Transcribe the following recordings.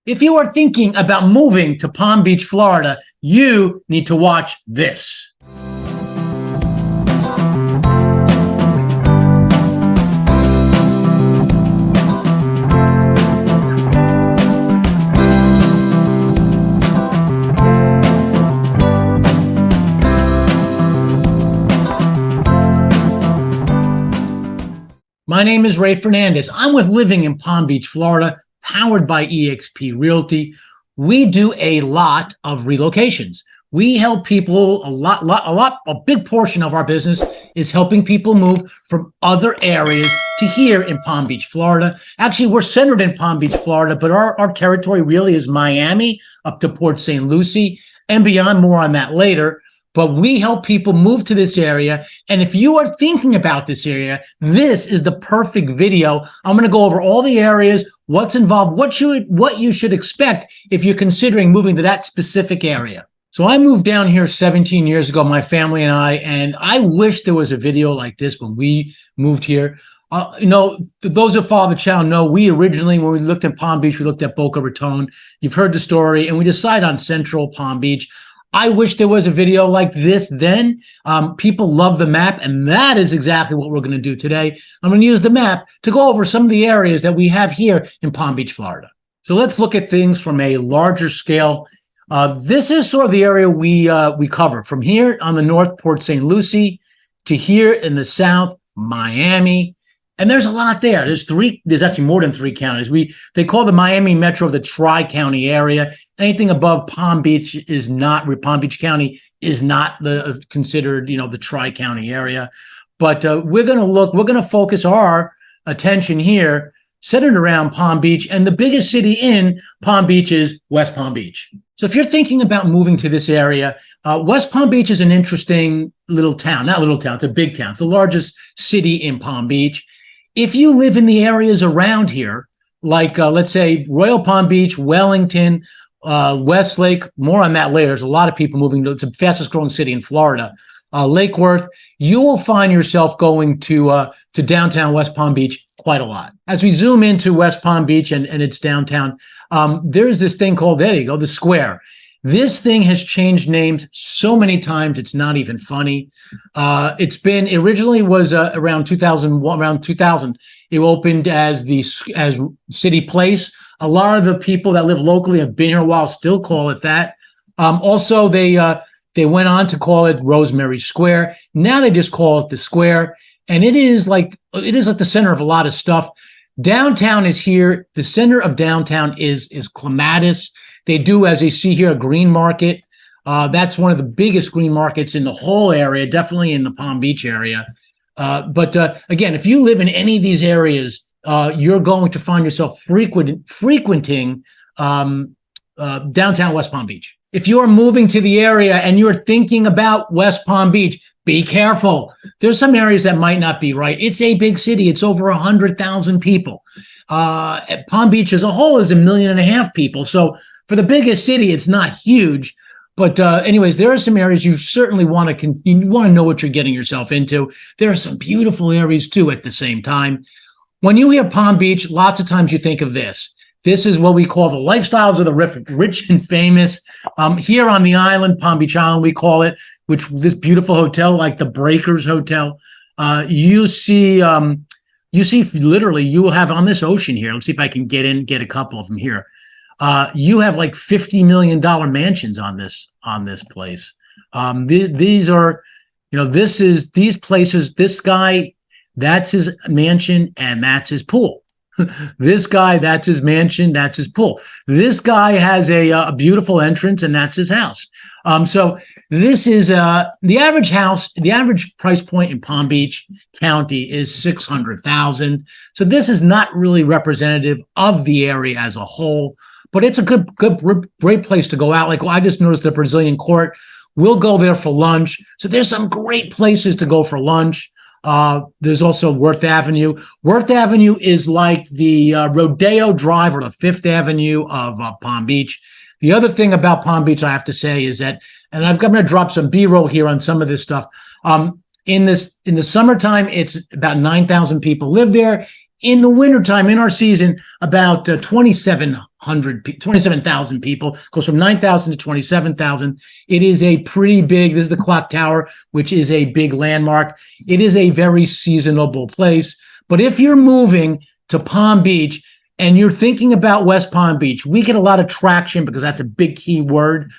If you are thinking about moving to Palm Beach, Florida, you need to watch this. My name is Ray Fernandez. I'm with Living in Palm Beach, Florida, powered by eXp Realty. We do a lot of relocations. We help people a big portion of our business is helping people move from other areas to here in Palm Beach, Florida. Actually, we're centered in Palm Beach, Florida, but our territory really is Miami up to Port St. Lucie and beyond. More on that later. But we help people move to this area. And if you are thinking about this area, this is the perfect video. I'm going to go over all the areas, what's involved, what you should expect if you're considering moving to that specific area. So I moved down here 17 years ago, my family and I wish there was a video like this when we moved here. Those who follow the channel know we originally, when we looked at Palm Beach, we looked at Boca Raton. You've heard the story, and we decided on Central Palm Beach. I wish there was a video like this then. People love the map, and that is exactly what we're going to do today. I'm going to use the map to go over some of the areas that we have here in Palm Beach, Florida. So let's look at things from a larger scale. This is sort of the area we cover. From here on the north, Port St. Lucie, to here in the south, Miami. And there's a lot there. There's actually more than 3 counties. They call the Miami Metro the Tri-County area. Anything above Palm Beach Palm Beach County is not considered, the Tri-County area. But we're going to focus our attention here centered around Palm Beach, and the biggest city in Palm Beach is West Palm Beach. So if you're thinking about moving to this area, West Palm Beach is an interesting little town. Not little town, it's a big town. It's the largest city in Palm Beach. If you live in the areas around here, like let's say Royal Palm Beach, Wellington, Westlake, more on that later. There's a lot of people moving. It's the fastest growing city in Florida. Lake Worth, you will find yourself going to downtown West Palm Beach quite a lot. As we zoom into West Palm Beach and its downtown, there's this thing called, there you go, the Square. This thing has changed names so many times, it's not even funny. It originally was around 2000. It opened as City Place. A lot of the people that live locally have been here a while, still call it that. Also, they went on to call it Rosemary Square. Now they just call it the Square, and it is like the center of a lot of stuff. Downtown is here. The center of downtown is Clematis. They do, as you see here, a green market. That's one of the biggest green markets in the whole area, definitely in the Palm Beach area. But again, if you live in any of these areas, you're going to find yourself frequenting downtown West Palm Beach. If you're moving to the area and you're thinking about West Palm Beach, be careful. There's some areas that might not be right. It's a big city. It's over 100,000 people. Palm Beach as a whole is 1.5 million people. So for the biggest city, it's not huge. But anyways, there are some areas you certainly want to know what you're getting yourself into. There are some beautiful areas too at the same time. When you hear Palm Beach, lots of times you think of this. This is what we call the lifestyles of the rich and famous. Here on the island, Palm Beach Island, we call it, this beautiful hotel, like the Breakers Hotel. You see literally, you will have on this ocean here. Let's see if I can get a couple of them here. You have like $50 million mansions on this place. These are, these places, this guy, that's his mansion and that's his pool. This guy, that's his mansion, that's his pool. This guy has a beautiful entrance and that's his house. So this is the average house, the average price point in Palm Beach County is $600,000. So this is not really representative of the area as a whole. But it's a great place to go out. Like, I just noticed the Brazilian Court. We'll go there for lunch. So there's some great places to go for lunch. There's also Worth Avenue. Worth Avenue is like the Rodeo Drive or the Fifth Avenue of Palm Beach. The other thing about Palm Beach, I have to say, is that, and I'm going to drop some B-roll here on some of this stuff. In the summertime, it's about 9,000 people live there. In the wintertime, in our season, about 2,700 27,000 people, goes from 9,000 to 27,000. It is a pretty big, this is the clock tower, which is a big landmark. It is a very seasonable place. But if you're moving to Palm Beach and you're thinking about West Palm Beach, we get a lot of traction because that's a big key word.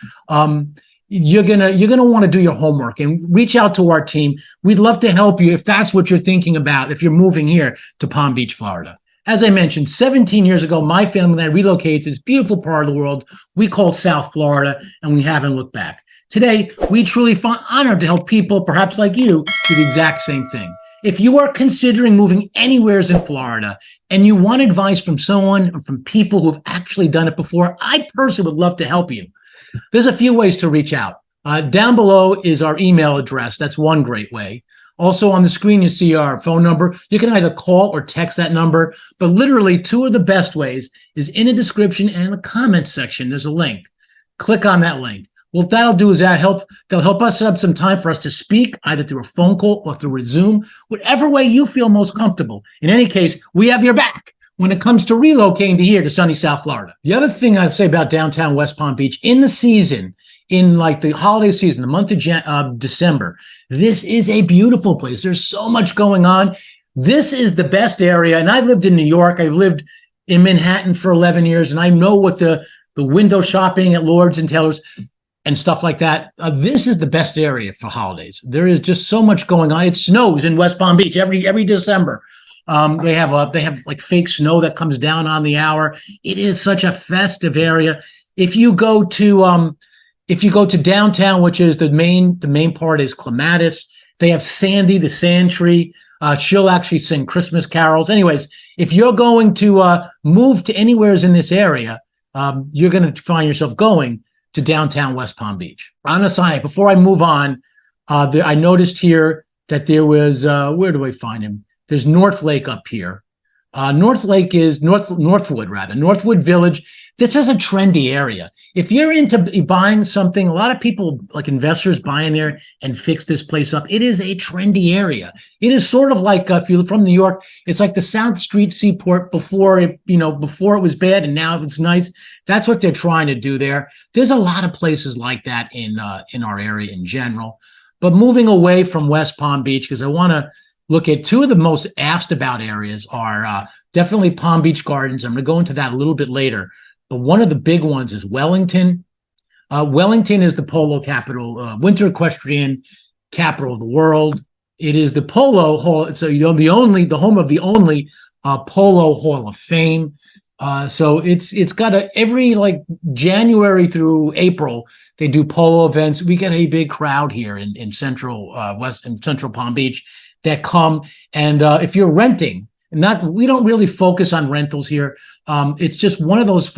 You're gonna want to do your homework and reach out to our team. We'd love to help you if that's what you're thinking about, if you're moving here to Palm Beach, Florida. As I mentioned, 17 years ago, my family and I relocated to this beautiful part of the world we call South Florida, and we haven't looked back. Today, we truly find honored to help people, perhaps like you, do the exact same thing. If you are considering moving anywhere in Florida and you want advice from someone or from people who've actually done it before, I personally would love to help you. There's a few ways to reach out. Down below is our email address. That's one great way. Also on the screen, you see our phone number. You can either call or text that number, but literally two of the best ways is in the description and in the comments section. There's a link. Click on that link. What that'll do is that'll help us set up some time for us to speak, either through a phone call or through a Zoom, whatever way you feel most comfortable. In any case, we have your back when it comes to relocating to here to sunny South Florida. The other thing I'd say about downtown West Palm Beach, in the season, in like the holiday season, the month of December, this is a beautiful place. There's so much going on. This is the best area. And I lived in New York. I've lived in Manhattan for 11 years, and I know what the window shopping at Lord's and Taylor's and stuff like that. This is the best area for holidays. There is just so much going on. It snows in West Palm Beach every December. They have like fake snow that comes down on the hour. It is such a festive area. If you go to downtown, which is the main part is Clematis. They have Sandy, the sand tree. She'll actually sing Christmas carols. Anyways, if you're going to move to anywhere in this area, you're going to find yourself going to downtown West Palm Beach. On a side, before I move on, I noticed here that there was where do I find him? There's North Lake up here. North Lake is Northwood, rather. Northwood Village. This is a trendy area. If you're into buying something, a lot of people, like investors, buy in there and fix this place up. It is a trendy area. It is sort of like, if you're from New York, it's like the South Street Seaport before it was bad and now it's nice. That's what they're trying to do there. There's a lot of places like that in our area in general. But moving away from West Palm Beach, because I want to look at two of the most asked about areas are definitely Palm Beach Gardens. I'm going to go into that a little bit later. But one of the big ones is Wellington. Wellington is the polo capital, winter equestrian capital of the world. It is the polo hall. So, the home of the only polo hall of fame. So it's got every like January through April, they do polo events. We get a big crowd here in central Palm Beach that come. And if you're renting, we don't really focus on rentals here. It's just one of those.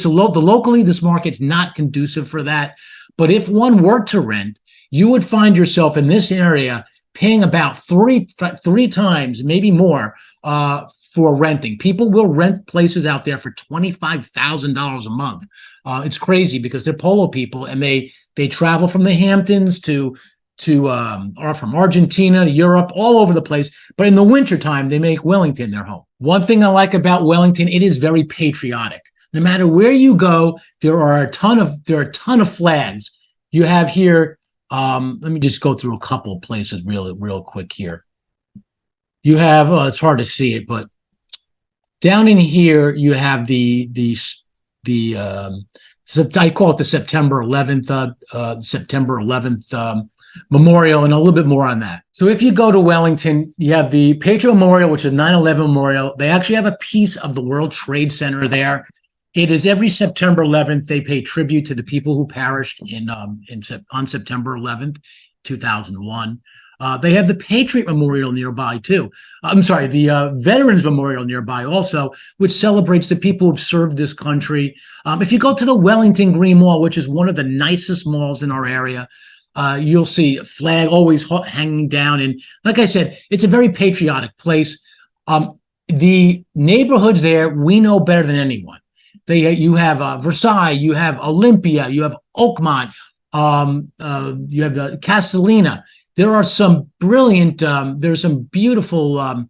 Locally, this market's not conducive for that. But if one were to rent, you would find yourself in this area paying about three times, maybe more, for renting. People will rent places out there for $25,000 a month. It's crazy because they're polo people and they travel from the Hamptons or from Argentina to Europe, all over the place. But in the wintertime, they make Wellington their home. One thing I like about Wellington, it is very patriotic. No matter where you go, there are a ton of flags. You have here, let me just go through a couple of places real quick here. You have, it's hard to see it, but down in here, you have I call it the September 11th Memorial, and a little bit more on that. So if you go to Wellington, you have the Patriot Memorial, which is 9/11 Memorial. They actually have a piece of the World Trade Center there. It is every September 11th, they pay tribute to the people who perished on September 11th, 2001. They have the Patriot Memorial nearby too. The Veterans Memorial nearby also, which celebrates the people who've served this country. If you go to the Wellington Green Mall, which is one of the nicest malls in our area, you'll see a flag always hanging down. And like I said, it's a very patriotic place. The neighborhoods there, we know better than anyone. You have Versailles, you have Olympia, you have Oakmont, you have Castellina. There are some brilliant, there's some beautiful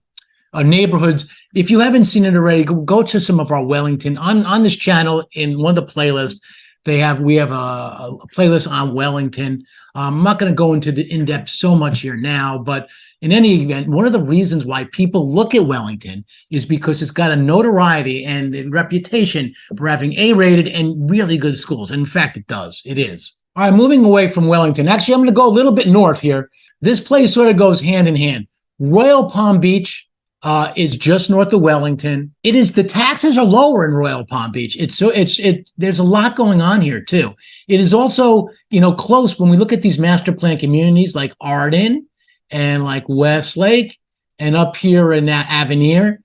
neighborhoods. If you haven't seen it already, go to some of our Wellington on this channel. In one of the playlists, we have a playlist on Wellington. I'm not going to go into the in-depth so much here now, but in any event, one of the reasons why people look at Wellington is because it's got a notoriety and a reputation for having A-rated and really good schools. And in fact, it does. It is. All right, moving away from Wellington. Actually, I'm going to go a little bit north here. This place sort of goes hand in hand. Royal Palm Beach is just north of Wellington. The taxes are lower in Royal Palm Beach. There's a lot going on here too. It is also, close when we look at these master plan communities like Arden and like Westlake and up here in Avenir.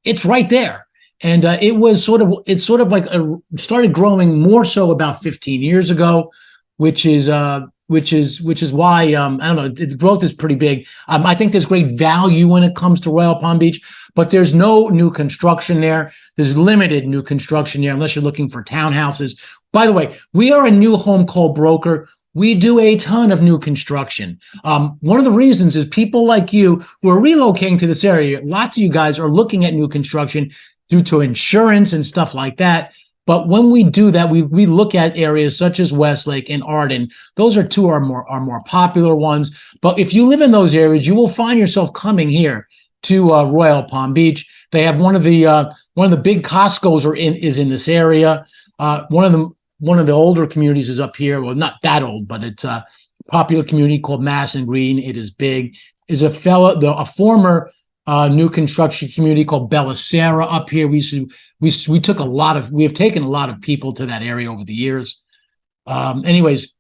It's right there. And it's sort of like started growing more so about 15 years ago, which is why I don't know, the growth is pretty big. I think there's great value when it comes to Royal Palm Beach, but there's no new construction there. There's limited new construction there unless you're looking for townhouses. By the way, we are a new home call broker. We do a ton of new construction. One of the reasons is people like you who are relocating to this area. Lots of you guys are looking at new construction due to insurance and stuff like that. But when we do that, we look at areas such as Westlake and Arden. Those are two of our more popular ones. But if you live in those areas, you will find yourself coming here to Royal Palm Beach. They have one of the big Costco's is in this area. One of the older communities is up here. Well, not that old, but it's a popular community called Mass and Green. It is big. Is a former new construction community called Bellicera up here. We have taken a lot of people to that area over the years. Anyways,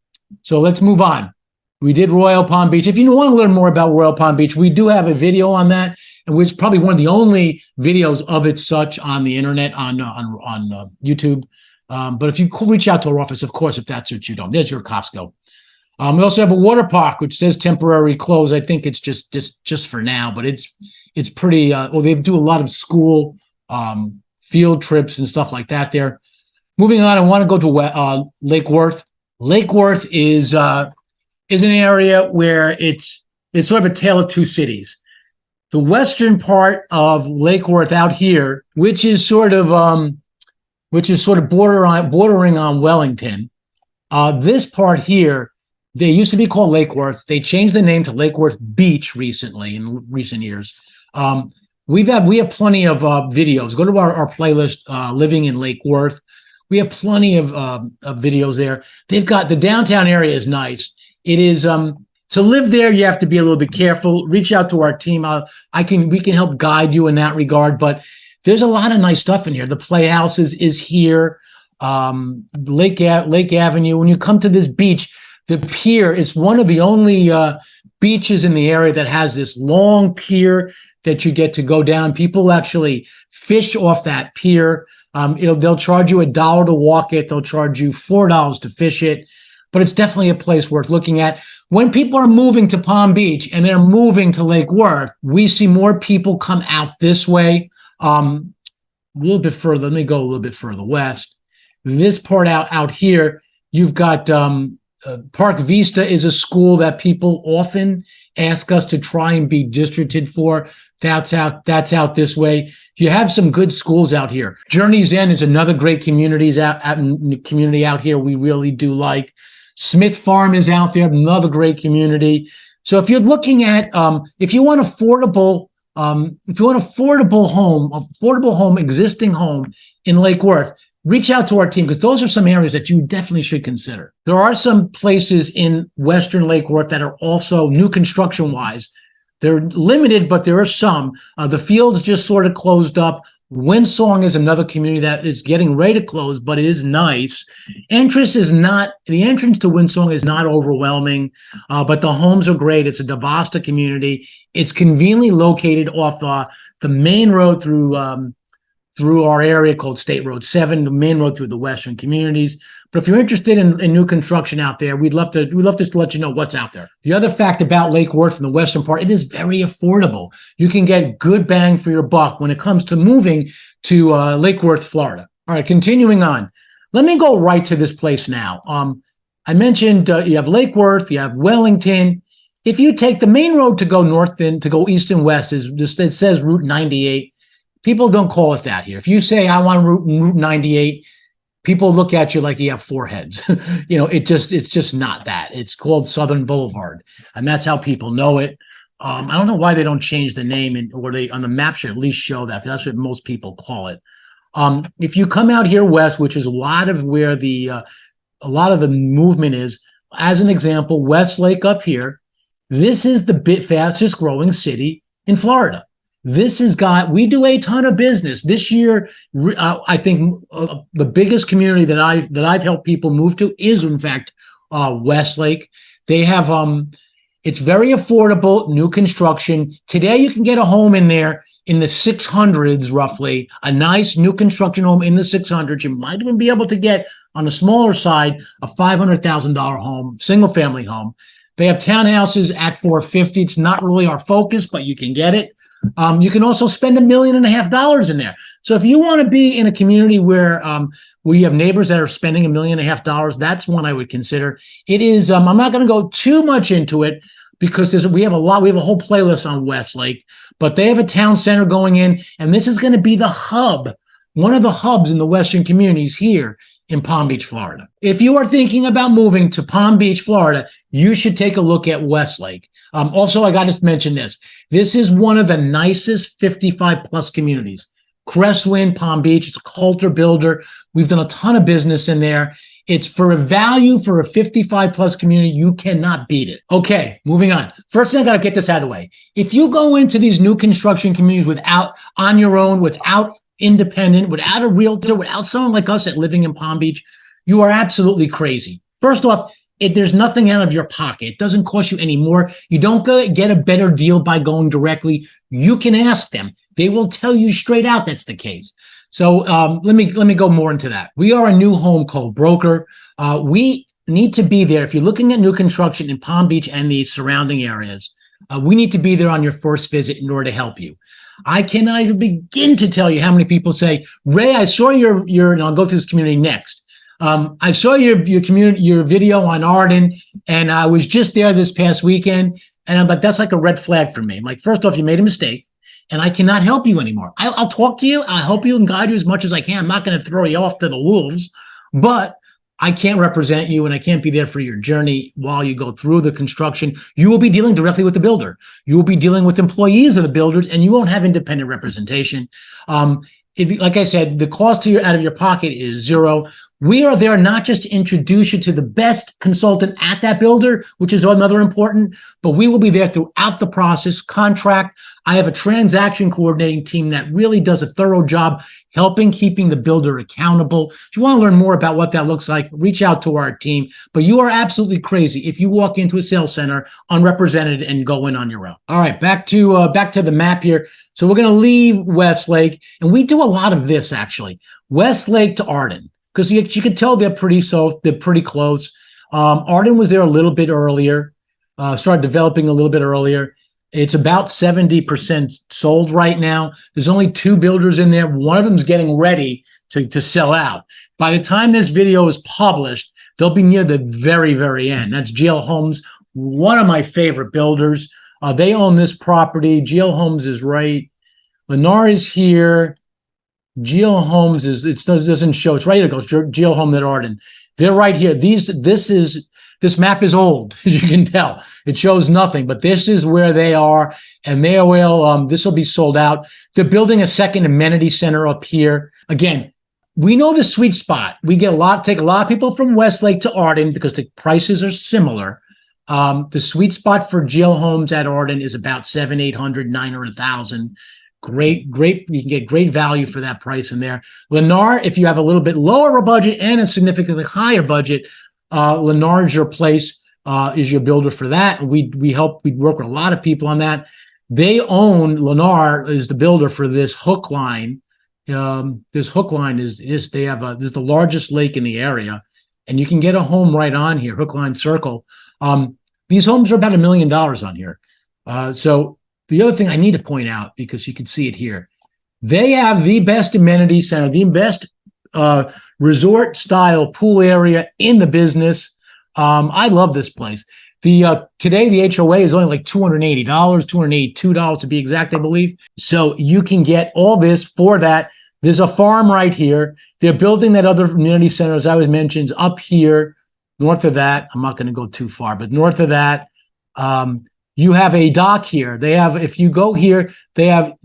so let's move on. We did Royal Palm Beach. If you want to learn more about Royal Palm Beach, we do have a video on that, and it's probably one of the only videos of its such on the internet on YouTube. But if you reach out to our office, of course, if that's what you don't, there's your Costco. We also have a water park, which says temporary close. I think it's just for now, but it's pretty. They do a lot of school field trips and stuff like that there. Moving on, I want to go to Lake Worth. Lake Worth is an area where it's sort of a tale of two cities. The western part of Lake Worth out here, which is sort of bordering on Wellington. This part here, they used to be called Lake Worth. They changed the name to Lake Worth Beach recently, in recent years. We have plenty of videos. Go to our playlist, Living in Lake Worth. We have plenty of videos there. They've got the downtown area is nice. It is to live there. You have to be a little bit careful. Reach out to our team. We can help guide you in that regard. But there's a lot of nice stuff in here. The Playhouse is here. Lake Avenue. When you come to this beach, the pier, it's one of the only beaches in the area that has this long pier that you get to go down. People actually fish off that pier. They'll charge you $1 to walk it. They'll charge you $4 to fish it. But it's definitely a place worth looking at. When people are moving to Palm Beach and they're moving to Lake Worth, we see more people come out this way. A little bit further. Let me go a little bit further west. This part out here, you've got Park Vista is a school that people often ask us to try and be districted for. That's out this way. You have some good schools out here. Journey's End is another great community out here. We really do like. Smith Farm is out there, another great community. So if you're looking at, if you want affordable home, existing home in Lake Worth, reach out to our team because those are some areas that you definitely should consider. There are some places in Western Lake Worth that are also new construction wise. They're limited, but there are some. The Fields just sort of closed up. Windsong is another community that is getting ready to close, but it is nice. The entrance to Windsong is not overwhelming, but the homes are great. It's a Devasta community. It's conveniently located off the main road through our area called State Road 7, the main road through the western communities. But if you're interested in new construction out there, we'd love to let you know what's out there. The other fact about Lake Worth in the western part, it is very affordable. You can get good bang for your buck when it comes to moving to Lake Worth, Florida. All right, continuing on. Let me go right to this place now. I mentioned you have Lake Worth, you have Wellington, If you take the main road to go north and to go east and west, is just, it says Route 98. People don't call it that here. If you say I want Route 98, people look at you like you have four heads. It's just not that. It's called Southern Boulevard, and that's how people know it. I don't know why they don't change the name, or they on the map should at least show that, because that's what most people call it. If you come out here west, which is a lot of where a lot of the movement is, as an example, Westlake up here, this is the fastest growing city in Florida. We do a ton of business this year. I think the biggest community that I've helped people move to is, in fact, Westlake. They have, it's very affordable, new construction. Today, you can get a home in there in the 600s, roughly, a nice new construction home in the 600s. You might even be able to get, on the smaller side, a $500,000 home, single family home. They have townhouses at $450,000. It's not really our focus, but you can get it. You can also spend $1.5 million in there. So if you want to be in a community where you have neighbors that are spending $1.5 million, that's one I would consider. It is. I'm not going to go too much into it because we have a whole playlist on Westlake, but they have a town center going in, and this is going to be the hub, one of the hubs in the Western communities here in Palm Beach, Florida. If you are thinking about moving to Palm Beach, Florida, you should take a look at Westlake. Also, I got to mention this. This is one of the nicest 55 plus communities. Crestwind, Palm Beach, it's a culture builder. We've done a ton of business in there. It's for a value for a 55 plus community. You cannot beat it. Okay, moving on. First thing, I got to get this out of the way. If you go into these new construction communities on your own, without independent, without a realtor, without someone like us that living in Palm Beach, you are absolutely crazy. First off, there's nothing out of your pocket. It doesn't cost you any more. You don't get a better deal by going directly. You can ask them. They will tell you straight out that's the case. So let me go more into that. We are a new home co-broker. We need to be there. If you're looking at new construction in Palm Beach and the surrounding areas, we need to be there on your first visit in order to help you. I cannot even begin to tell you how many people say, Ray, I saw your and I'll go through this community next. I saw your video on Arden, and I was just there this past weekend, and I'm like, that's like a red flag for me. I'm like, first off, you made a mistake, and I cannot help you anymore. I'll talk to you. I'll help you and guide you as much as I can. I'm not going to throw you off to the wolves, but I can't represent you, and I can't be there for your journey while you go through the construction. You will be dealing directly with the builder. You will be dealing with employees of the builders, and you won't have independent representation. Like I said, the cost out of your pocket is zero. We are there not just to introduce you to the best consultant at that builder, which is another important, but we will be there throughout the process, contract. I have a transaction coordinating team that really does a thorough job keeping the builder accountable. If you want to learn more about what that looks like, reach out to our team. But you are absolutely crazy if you walk into a sales center unrepresented and go in on your own. All right, back to the map here. So we're going to leave Westlake, and we do a lot of this actually. Westlake to Arden. Because you can tell they're pretty close. Arden was there a little bit earlier, started developing a little bit earlier. It's about 70% sold right now. There's only 2 builders in there. One of them is getting ready to sell out. By the time this video is published, they'll be near the very, very end. That's GL Homes, one of my favorite builders. They own this property. GL Homes is right. Lennar is here. GL Homes doesn't show. It's right here. It goes GL Home at Arden. They're right here. This map is old, as you can tell. It shows nothing, but this is where they are, and this will be sold out. They're building a second amenity center up here. Again, we know the sweet spot. We take a lot of people from Westlake to Arden because the prices are similar. The sweet spot for GL Homes at Arden is about $700,000, $800,000, $900,000. Great. You can get great value for that price in there. Lennar, if you have a little bit lower budget and a significantly higher budget, Lennar's your place, is your builder for that. We work with a lot of people on that. Lennar is the builder for this hook line. This hook line this is the largest lake in the area, and you can get a home right on here, Hook Line Circle. These homes are about $1 million on here. So the other thing I need to point out, because you can see it here, they have the best amenity center, the best resort style pool area in the business. I love this place. Today the HOA is only like $280, $282 to be exact, I believe. So you can get all this for that. There's a farm right here. They're building that other community center, as I was mentioned, up here, north of that. I'm not going to go too far, but north of that, you have a dock here. They have, if you go here, they have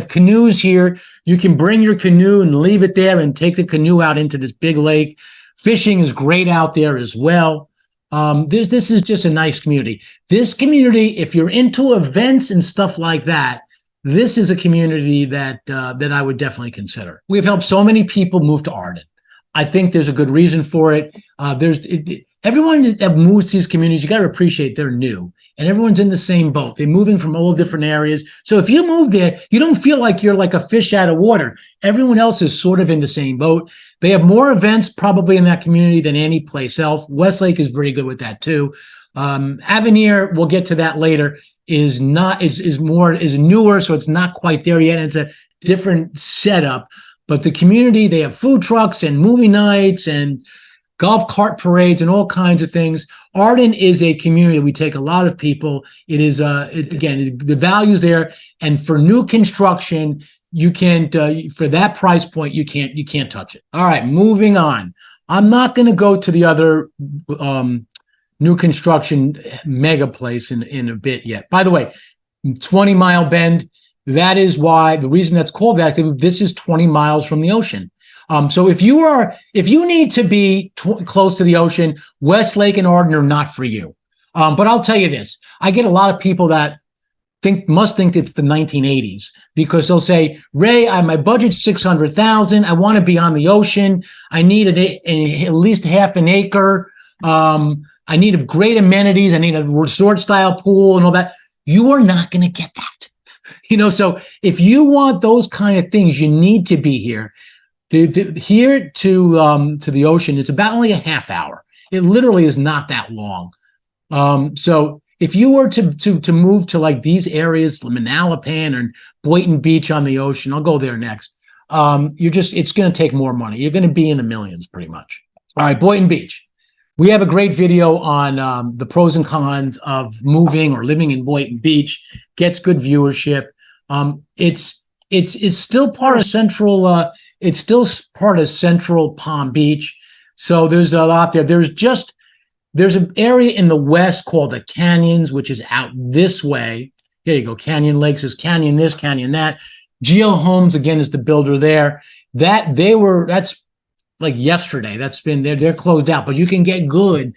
canoes here. You can bring your canoe and leave it there and take the canoe out into this big lake. Fishing is great out there as well. This is just a nice community. This community, if you're into events and stuff like that, this is a community that I would definitely consider. We've helped so many people move to Arden. I think there's a good reason for it. Everyone that moves to these communities, you got to appreciate they're new, and everyone's in the same boat. They're moving from all different areas. So if you move there, you don't feel like you're like a fish out of water. Everyone else is sort of in the same boat. They have more events probably in that community than any place else. Westlake is very good with that too. Avenir, we'll get to that later, is newer, so it's not quite there yet. It's a different setup. But the community, they have food trucks and movie nights and golf cart parades and all kinds of things. Arden is a community. We take a lot of people. It is, again, the value's there. And for new construction, you can't, for that price point, you can't touch it. All right, moving on. I'm not going to go to the other new construction mega place in a bit yet. By the way, 20 Mile Bend, that is why, the reason that's called that, this is 20 miles from the ocean. So if you need to be close to the ocean, Westlake and Arden are not for you. But I'll tell you this, I get a lot of people that must think it's the 1980s, because they'll say, Ray, my budget's $600,000. I want to be on the ocean. I need at least half an acre. I need great amenities. I need a resort style pool and all that. You are not going to get that. So if you want those kind of things, you need to be here. Here to the ocean, it's about only a half hour. It literally is not that long. So if you were to move to like these areas, Manalapan or Boynton Beach on the ocean, I'll go there next. It's going to take more money. You're going to be in the millions pretty much. All right, Boynton Beach. We have a great video on the pros and cons of moving or living in Boynton Beach. Gets good viewership. It's still part of central. It's still part of central Palm Beach. So there's a lot there. There's an area in the west called the Canyons, which is out this way. There you go. Canyon Lakes is Canyon this, Canyon that. GL Homes again is the builder there. That's like yesterday. That's been they're closed out, but you can get good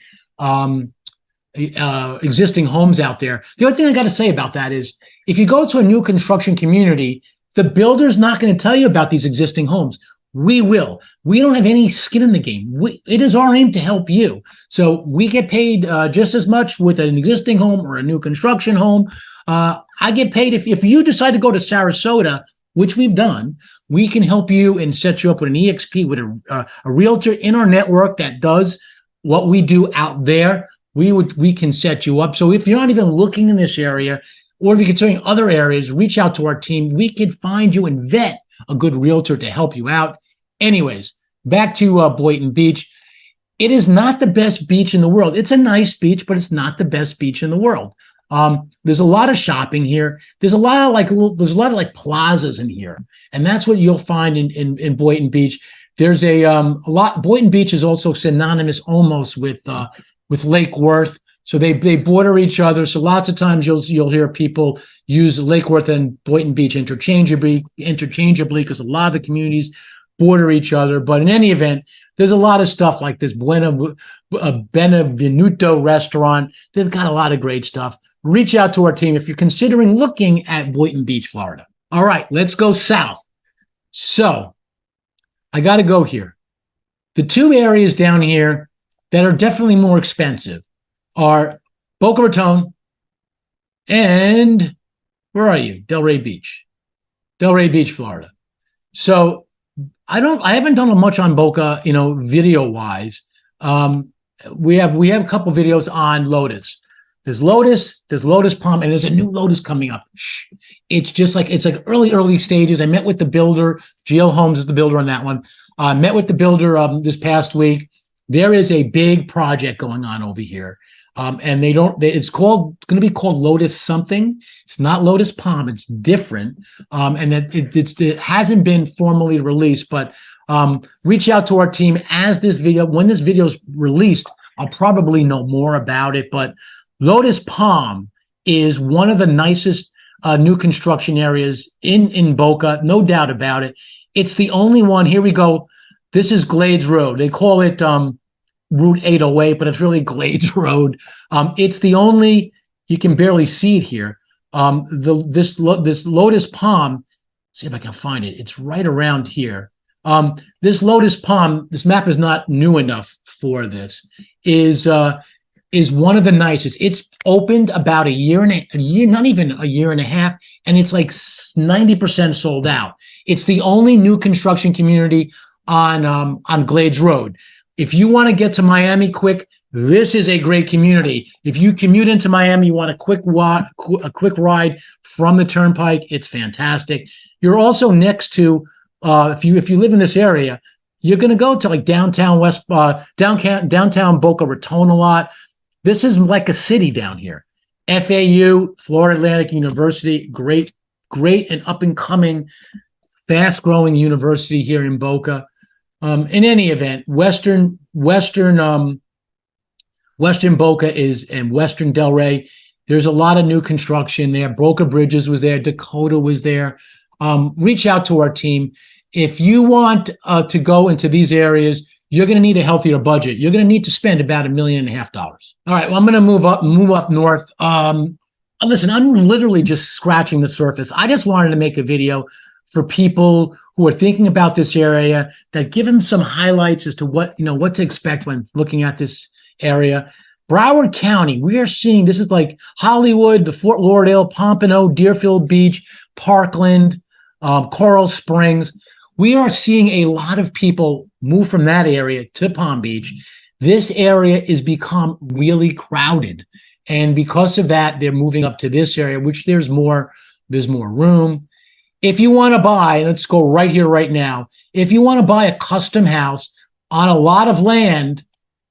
existing homes out there. The other thing I got to say about that is, if you go to a new construction community, the builder's not going to tell you about these existing homes. We will. We don't have any skin in the game. It is our aim to help you. So we get paid just as much with an existing home or a new construction home. I get paid if you decide to go to Sarasota, which we've done. We can help you and set you up with an EXP, with a realtor in our network that does what we do out there. We can set you up. So if you're not even looking in this area, or if you're considering other areas, reach out to our team. We can find you and vet a good realtor to help you out. Anyways, back to Boynton Beach. It is not the best beach in the world. It's a nice beach, but it's not the best beach in the world. There's a lot of shopping here. There's a lot of plazas in here, and that's what you'll find in Boynton Beach. There's a lot. Boynton Beach is also synonymous almost with Lake Worth. So they border each other. So lots of times you'll hear people use Lake Worth and Boynton Beach interchangeably, because a lot of the communities border each other. But in any event, there's a lot of stuff like this Benevenuto restaurant. They've got a lot of great stuff. Reach out to our team if you're considering looking at Boynton Beach, Florida. All right, let's go south. So I got to go here. The two areas down here that are definitely more expensive are Boca Raton and where are you? Delray Beach, Florida. So I haven't done much on Boca, video wise. We have a couple videos on Lotus. There's Lotus Palm, and there's a new Lotus coming up. It's like early stages. I met with the builder. GL Homes is the builder on that one. I met with the builder this past week. There is a big project going on over here. And it's going to be called Lotus something. It's not Lotus Palm. It's different. And it hasn't been formally released, but reach out to our team when this video is released. I'll probably know more about it, but Lotus Palm is one of the nicest new construction areas in Boca, no doubt about it. It's the only one. Here we go. This is Glades Road. They call it Route 808, but it's really Glades Road. It's the only, you can barely see it here. This Lotus Palm, see if I can find it. It's right around here. This Lotus Palm, this map is not new enough for this, is one of the nicest. It's opened about a year, not even a year and a half, and it's like 90% sold out. It's the only new construction community on Glades Road. If you want to get to Miami quick, this is a great community. If you commute into Miami, you want a quick ride from the Turnpike, it's fantastic. You're also next to, if you live in this area, you're going to go to like downtown Boca Raton a lot. This is like a city down here. FAU, Florida Atlantic University, great and up and coming, fast growing university here in Boca. In any event, Western Boca and Western Delray. There's a lot of new construction there. Boca Bridges was there. Dakota was there. Reach out to our team. If you want to go into these areas, you're going to need a healthier budget. You're going to need to spend about $1.5 million. All right. Well, I'm going to move up north. Listen, I'm literally just scratching the surface. I just wanted to make a video for people who are thinking about this area, that give them some highlights as to what to expect when looking at this area. Broward County, we are seeing, this is like Hollywood, the Fort Lauderdale, Pompano, Deerfield Beach, Parkland, Coral Springs. We are seeing a lot of people move from that area to Palm Beach. This area has become really crowded. And because of that, they're moving up to this area, which there's more room. If you want to buy, let's go right here, right now. If you want to buy a custom house on a lot of land,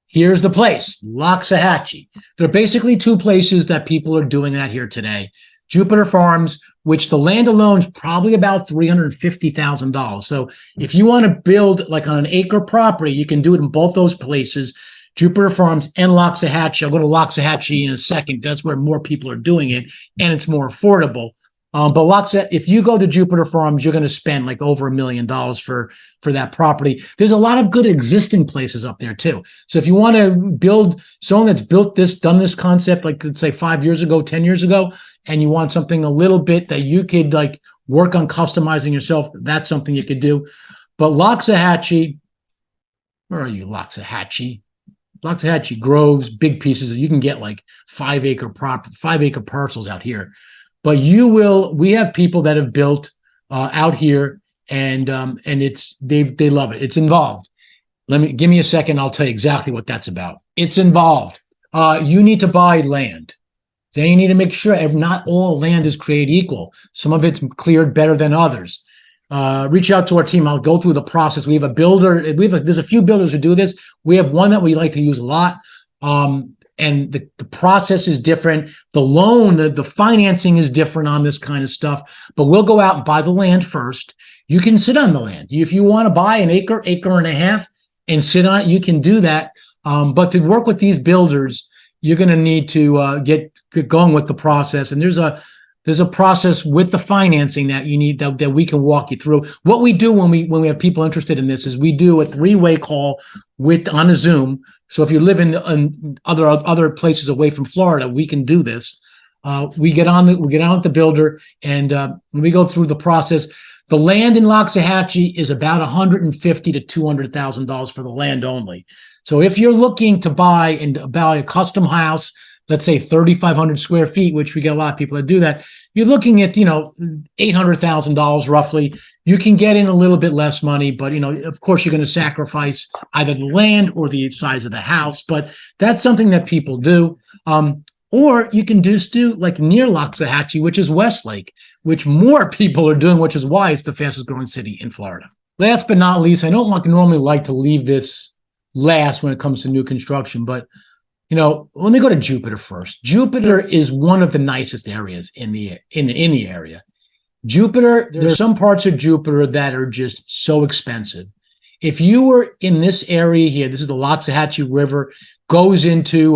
here's the place, Loxahatchee. There are basically two places that people are doing that here today. Jupiter Farms, which the land alone is probably about $350,000. So if you want to build like on an acre property, you can do it in both those places, Jupiter Farms and Loxahatchee. I'll go to Loxahatchee in a second. That's where more people are doing it, and it's more affordable. But if you go to Jupiter Farms, you're going to spend like over $1 million for that property. There's a lot of good existing places up there too. So if you want to build someone that's done this concept, like let's say 5 years ago, 10 years ago, and you want something a little bit that you could like work on customizing yourself, that's something you could do. But Loxahatchee, where are you, Loxahatchee? Loxahatchee Groves, big pieces. You can get like 5 acre parcels out here. But we have people that have built out here, and they love it. It's involved. Give me a second. I'll tell you exactly what that's about. It's involved. You need to buy land. Then you need to make sure not all land is created equal. Some of it's cleared better than others. Reach out to our team. I'll go through the process. We have a builder. There's a few builders who do this. We have one that we like to use a lot. And the process is different. The loan, the financing is different on this kind of stuff. But we'll go out and buy the land first. You can sit on the land. If you want to buy an acre and a half and sit on it, you can do that. But to work with these builders, you're going to need to get going with the process. And there's a process with the financing that you need that we can walk you through. What we do when we have people interested in this is we do a 3-way call on a Zoom. So if you live in other places away from Florida, we can do this. We get on with the builder, and we go through the process. The land in Loxahatchee is about $150,000 to $200,000 for the land only. So if you're looking to buy a custom house, let's say 3,500 square feet, which we get a lot of people that do that, you're looking at, $800,000 roughly. You can get in a little bit less money, but, of course, you're going to sacrifice either the land or the size of the house. But that's something that people do. Or you can do like near Loxahatchee, which is Westlake, which more people are doing, which is why it's the fastest growing city in Florida. Last but not least, I don't normally like to leave this last when it comes to new construction, but Let me go to Jupiter first. Jupiter is one of the nicest areas in the area. Jupiter, there's some parts of Jupiter that are just so expensive. If you were in this area here, this is the Loxahatchee River, goes into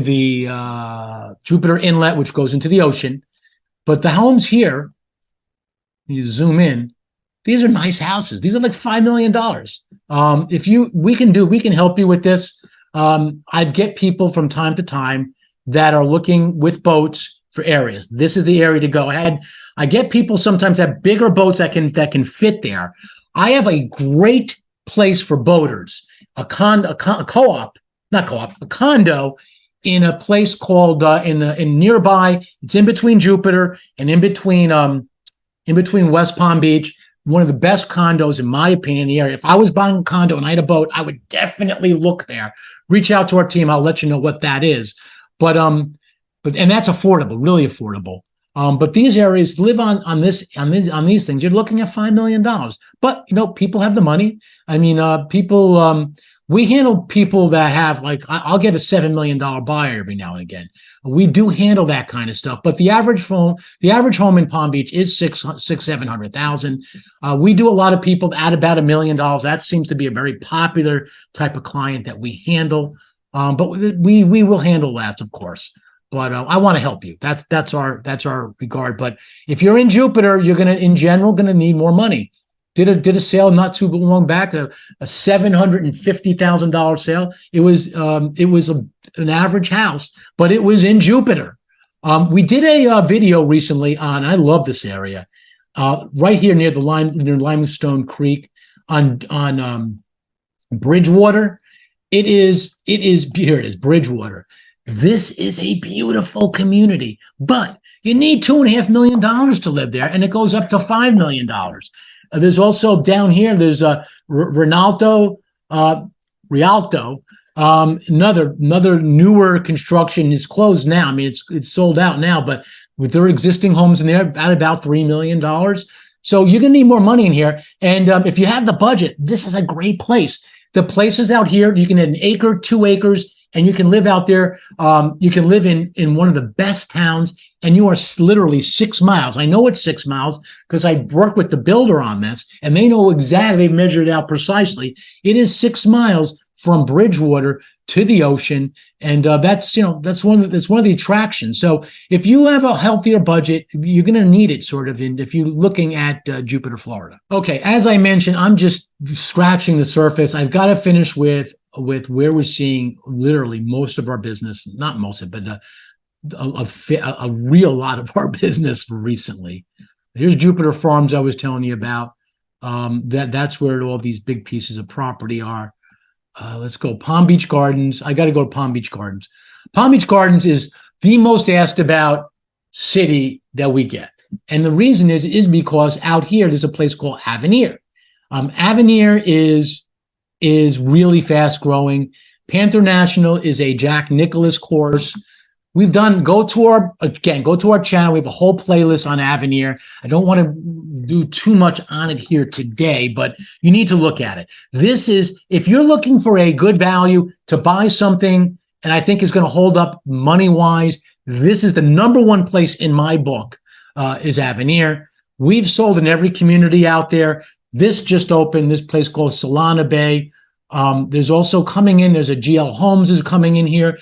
the Jupiter Inlet, which goes into the ocean. But the homes here, you zoom in, these are nice houses. These are like $5 million. We can help you with this. I'd get people from time to time that are looking with boats for areas. This is the area to go. I get people sometimes that have bigger boats that can fit there. I have a great place for boaters, a condo in a place called in nearby. It's in between Jupiter and in between West Palm Beach. One of the best condos, in my opinion, in the area. If I was buying a condo and I had a boat, I would definitely look there. Reach out to our team. I'll let you know what that is. But that's affordable, really affordable. But these areas live on these things. You're looking at $5 million. But people have the money. I mean, we handle people that have I'll get a $7 million buyer every now and again. We do handle that kind of stuff. But the average home in Palm Beach is $700,000. We do a lot of people at about $1 million. That seems to be a very popular type of client that we handle. But we will handle last, of course. But I want to help you. That's our regard. But if you're in Jupiter, you're in general gonna need more money. Did a sale not too long back, a $750,000 sale. It was an average house, but it was in Jupiter. We did a video recently on. I love this area, right here near Limestone Creek on Bridgewater. It is here. It is Bridgewater. This is a beautiful community, but you need $2.5 million to live there, and it goes up to $5 million. There's also down here, there's a Rialto, another newer construction is closed now. I mean, it's sold out now, but with their existing homes in there at about $3 million. So you're going to need more money in here. And if you have the budget, this is a great place. The places out here, you can have 1 acre, 2 acres, and you can live out there. You can live in one of the best towns, and you are literally 6 miles. I know it's 6 miles because I worked with the builder on this, and they know exactly. They measured it out precisely. It is 6 miles from Bridgewater to the ocean, and that's one of the attractions. So if you have a healthier budget, you're going to need it if you're looking at Jupiter, Florida. Okay, as I mentioned, I'm just scratching the surface. I've got to finish with where we're seeing literally most of our business, not most of it, but a real lot of our business recently. Here's Jupiter Farms I was telling you about. That's where all these big pieces of property are. Let's go Palm Beach Gardens. I got to go to Palm Beach Gardens. Palm Beach Gardens is the most asked about city that we get. And the reason is because out here, there's a place called Avenir. Avenir is really fast growing. Panther National is a Jack Nicklaus course. Go to our channel. We have a whole playlist on Avenir. I don't want to do too much on it here today, but you need to look at it. This is, if you're looking for a good value to buy something, and I think is going to hold up money-wise, this is the number one place in my book, is Avenir. We've sold in every community out there. This just opened, this place called Solana Bay. There's also coming in, there's a GL Homes is coming in here.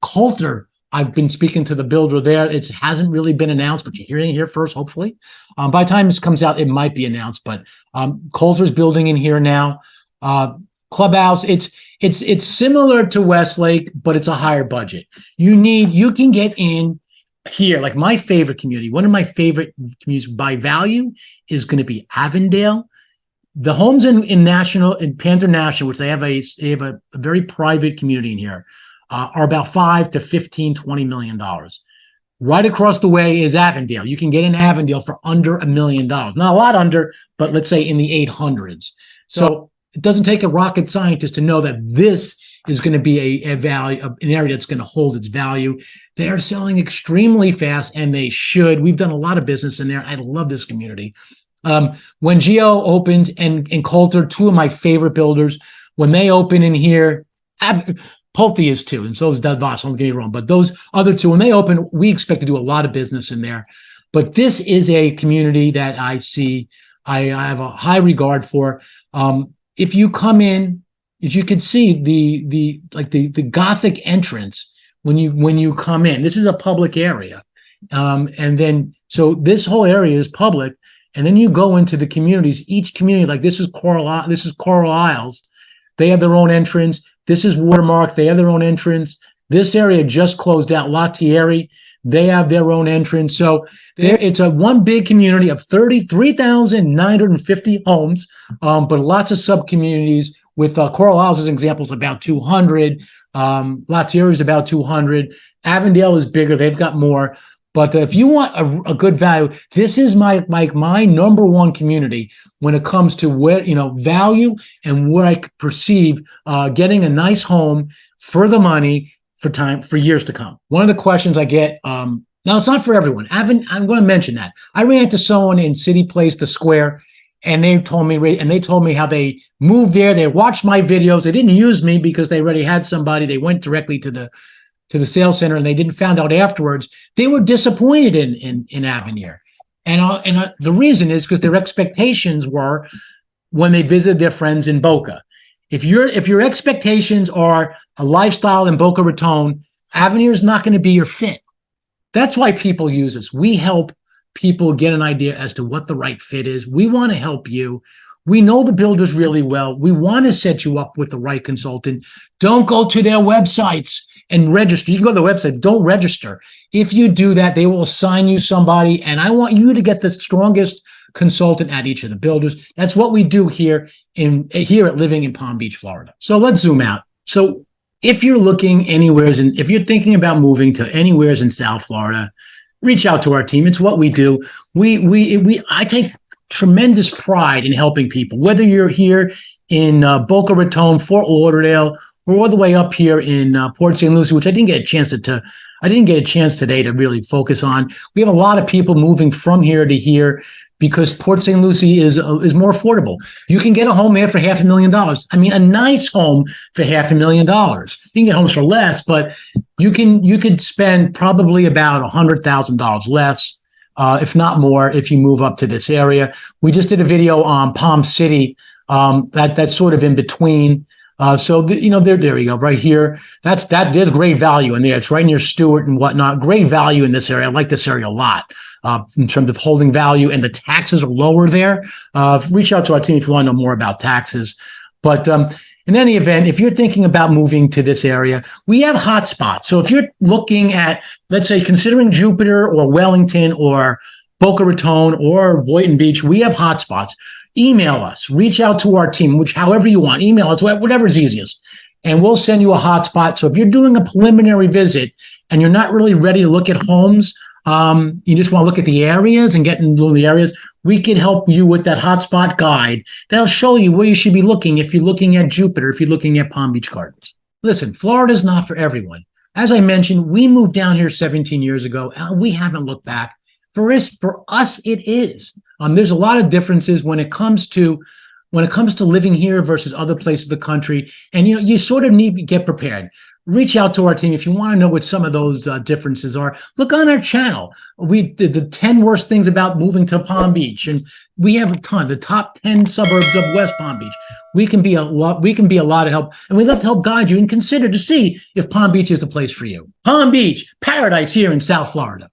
Coulter, I've been speaking to the builder there. It hasn't really been announced, but you're hearing it here first, hopefully. By the time this comes out, it might be announced, but Coulter's building in here now. Clubhouse, it's similar to Westlake, but it's a higher budget. You can get in here, like my favorite community, one of my favorite communities by value is going to be Avondale. The homes in Panther National, which they have a very private community in here, are about $5 to $15-20 million. Right across the way is Avondale. You can get in Avondale for under $1 million. Not a lot under, but let's say in the 800s. So it doesn't take a rocket scientist to know that this is going to be a value, an area that's going to hold its value. They are selling extremely fast, and they should. We've done a lot of business in there. I love this community. When Geo opened and Coulter, two of my favorite builders, when they open in here, Pulte is too, and so is Davos, don't get me wrong. But those other two, when they open, we expect to do a lot of business in there. But this is a community that I see, I have a high regard for. If you come in, as you can see, the Gothic entrance when you come in, this is a public area. And then, so this whole area is public. And then you go into the communities, each community, like this is Coral Isles. They have their own entrance. This is Watermark. They have their own entrance. This area just closed out. La Thierry, they have their own entrance. So it's a one big community of 33,950 homes, but lots of sub-communities with Coral Isles as examples, about 200. La Thierry is about 200. Avondale is bigger. They've got more. But if you want a good value, this is my number one community when it comes to where, value and where I perceive getting a nice home for the money for years to come. One of the questions I get, now it's not for everyone. I'm going to mention that. I ran into someone in City Place, the Square, and they told me how they moved there. They watched my videos. They didn't use me because they already had somebody. They went directly to the sales center, and they didn't find out afterwards. They were disappointed in Avenir, and the reason is because their expectations were when they visited their friends in Boca. If your expectations are a lifestyle in Boca Raton, Avenir is not going to be your fit. That's why people use us. We help people get an idea as to what the right fit is. We want to help you. We know the builders really well. We want to set you up with the right consultant. Don't go to their websites and register. You can go to the website. Don't register. If you do that, they will assign you somebody. And I want you to get the strongest consultant at each of the builders. That's what we do here at Living in Palm Beach, Florida. So let's zoom out. So if you're looking if you're thinking about moving to anywheres in South Florida, reach out to our team. It's what we do. I take tremendous pride in helping people, whether you're here in Boca Raton, Fort Lauderdale, or all the way up here in Port St. Lucie, which I didn't get a chance today to really focus on. We have a lot of people moving from here to here because Port St. Lucie is more affordable. You can get a home there for $500,000. I mean, a nice home for $500,000. You can get homes for less, but you could spend probably about $100,000 less, if not more, if you move up to this area. We just did a video on Palm City, that's sort of in between. There you go, right here. There's great value in there. It's right near Stewart and whatnot. Great value in this area. I like this area a lot in terms of holding value, and the taxes are lower there. Reach out to our team if you want to know more about taxes. But in any event, if you're thinking about moving to this area, we have hotspots. So if you're looking at, let's say, considering Jupiter or Wellington or Boca Raton or Boynton Beach, we have hotspots. Email us, reach out to our team, however you want, email us, whatever's easiest, and we'll send you a hotspot. So if you're doing a preliminary visit and you're not really ready to look at homes, you just want to look at the areas and get into the areas, we can help you with that hotspot guide. That'll show you where you should be looking if you're looking at Jupiter, if you're looking at Palm Beach Gardens. Listen, Florida's not for everyone. As I mentioned, we moved down here 17 years ago, and we haven't looked back. For us, it is. There's a lot of differences when it comes to living here versus other places of the country. And, you sort of need to get prepared. Reach out to our team if you want to know what some of those differences are. Look on our channel. We did the 10 worst things about moving to Palm Beach, and we have a ton. The top 10 suburbs of West Palm Beach. We can be a lot of help, and we'd love to help guide you and consider to see if Palm Beach is the place for you. Palm Beach, paradise here in South Florida.